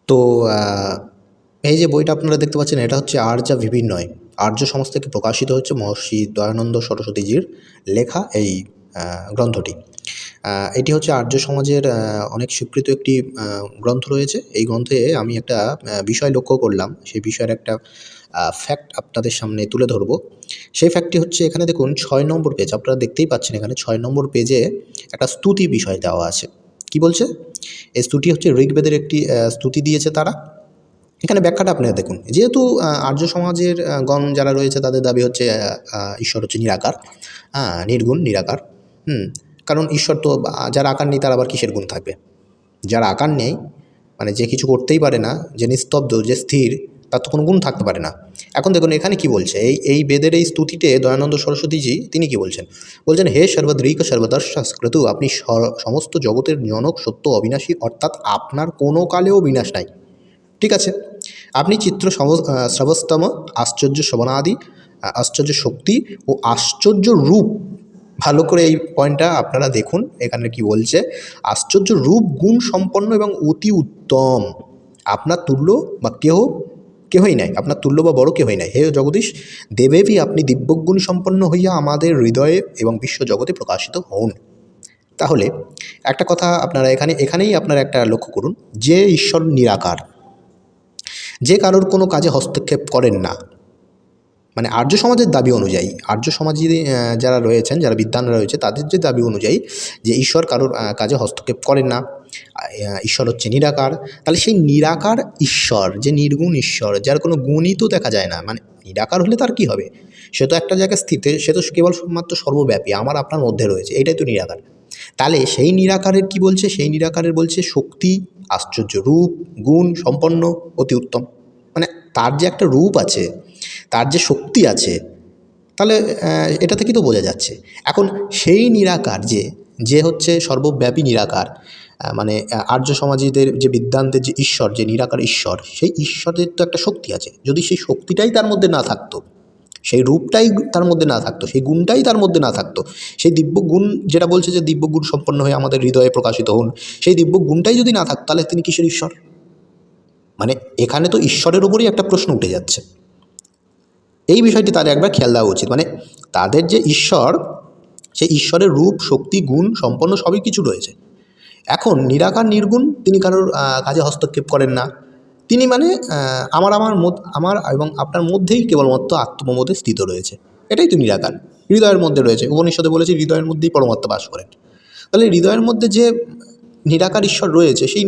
তো এই যে বইটা আপনারা দেখতে পাচ্ছেন, এটা হচ্ছে আর্যা ভিভিন্নয়, আর্য সমাজ থেকে প্রকাশিত হচ্ছে মহর্ষি দয়ানন্দ সরস্বতীজির লেখা এই গ্রন্থটি। এটি হচ্ছে আর্য সমাজের অনেক স্বীকৃত একটি গ্রন্থ রয়েছে। এই গ্রন্থে আমি একটা বিষয় লক্ষ্য করলাম, সেই বিষয়ের একটা ফ্যাক্ট আপনাদের সামনে তুলে ধরব। সেই ফ্যাক্টটি হচ্ছে, এখানে দেখুন ৬ নম্বর পেজ, আপনারা দেখতেই পাচ্ছেন এখানে ৬ নম্বর পেজে একটা স্তুতি বিষয় দেওয়া আছে। কি বলছে? এই স্তুতি হচ্ছে ঋগ্বেদের একটি স্তুতি দিয়েছে তারা। এখানে ব্যাখ্যাটা আপনারা দেখুন। যেহেতু আর্য সমাজের গণ যারা রয়েছে তাদের দাবি হচ্ছে ঈশ্বর হচ্ছে নিরাকার, নির্গুণ, নিরাকার। কারণ ঈশ্বর তো, যার আকার নেই তার আবার কিসের গুণ থাকবে? যার আকার নেই, মানে যে কিছু করতেই পারে না, যে নিস্তব্ধ, যে স্থির, তার তো কোনো গুণ থাকতে পারে না। এখন দেখুন এখানে কি বলছে, এই বেদের এই স্তুতিতে দয়ানন্দ সরস্বতীজি তিনি কি বলছেন? বলছেন, হে সর্বদৃক সর্বদর্শাস্ক্রতু, আপনি সমস্ত জগতের জনক, সত্য, অবিনাশী, অর্থাৎ আপনার কোনো কালেও বিনাশ নাই। ঠিক আছে? আপনি চিত্র শ্রবস্তম, আশ্চর্য শবনাদি, আশ্চর্য শক্তি ও আশ্চর্য রূপ। ভালো করে এই পয়েন্টটা আপনারা দেখুন, এখানে কি বলছে? আশ্চর্য রূপ গুণ সম্পন্ন এবং অতি উত্তম। আপনার তুল্য বা কেহই নাই, আপনার তুল্য বা বড় কেহই নাই। হে জগদীশ, দেবেবি আপনি দিব্যগুণ সম্পন্ন হইয়া আমাদের হৃদয়ে এবং বিশ্ব জগতে প্রকাশিত হন। তাহলে একটা কথা আপনারা এখানেই আপনারা একটা লক্ষ্য করুন, যে ঈশ্বর নিরাকার, যে কারোর কোনো কাজে হস্তক্ষেপ করেন না, মানে আর্য সমাজের দাবি অনুযায়ী, আর্য সমাজের যারা রয়েছেন, যারা বিদ্বানরা রয়েছে, তাদের যে দাবি অনুযায়ী যে ঈশ্বর কারোর কাজে হস্তক্ষেপ করেন না, ঈশ্বর হচ্ছে নিরাকার, তাহলে সেই নিরাকার ঈশ্বর, যে নির্গুণ ঈশ্বর, যার কোনো গুণই তো দেখা যায় না, মানে নিরাকার হলে তার কী হবে? সে তো একটা জায়গায় স্থিত, সে তো কেবল মাত্র সর্বব্যাপী, আমার আপনার মধ্যে রয়েছে, এটাই তো নিরাকার। তাহলে সেই নিরাকারের কি বলছে? সেই নিরাকারের বলছে শক্তি, আশ্চর্য রূপ, গুণ সম্পন্ন, অতি উত্তম। মানে তার যে একটা রূপ আছে, তার যে শক্তি আছে, তাহলে এটা থেকেই তো বোঝা যাচ্ছে। এখন সেই নিরাকার যে হচ্ছে সর্বব্যাপী নিরাকার, মানে আর্য সমাজীদের যে বিদ্বানদের যে ঈশ্বর, যে নিরাকার ঈশ্বর, সেই ঈশ্বরের তো একটা শক্তি আছে। যদি সেই শক্তিটাই তার মধ্যে না থাকতো, সেই রূপটাই তার মধ্যে না থাকতো, সেই গুণটাই তার মধ্যে না থাকতো, সেই দিব্য গুণ যেটা বলছে যে দিব্য গুণ সম্পন্ন হয়ে আমাদের হৃদয়ে প্রকাশিত হন, সেই দিব্য গুণটাই যদি না থাকতো, তাহলে তিনি কিসের ঈশ্বর? মানে এখানে তো ঈশ্বরের উপরই একটা প্রশ্ন উঠে যাচ্ছে। এই বিষয়টি তাদের একবার খেয়াল দেওয়া উচিত। মানে তাদের যে ঈশ্বর, সেই ঈশ্বরের রূপ, শক্তি, গুণ সম্পন্ন সবই কিছু রয়েছে। এখন নিরাকার নির্গুণ, তিনি কারোর কাজে হস্তক্ষেপ করেন না। তিনি মানে আমার এবং আপনার মধ্যেই কেবলমাত্র আত্মবোধে স্থিত রয়েছে। এটাই তো নিরাকার, হৃদয়ের মধ্যে রয়েছে। উপনিষদে বলেছে হৃদয়ের মধ্যেই পরমাত্মা বাস করেন। তাহলে হৃদয়ের মধ্যে যে নিরাকার ঈশ্বর রয়েছে, সেই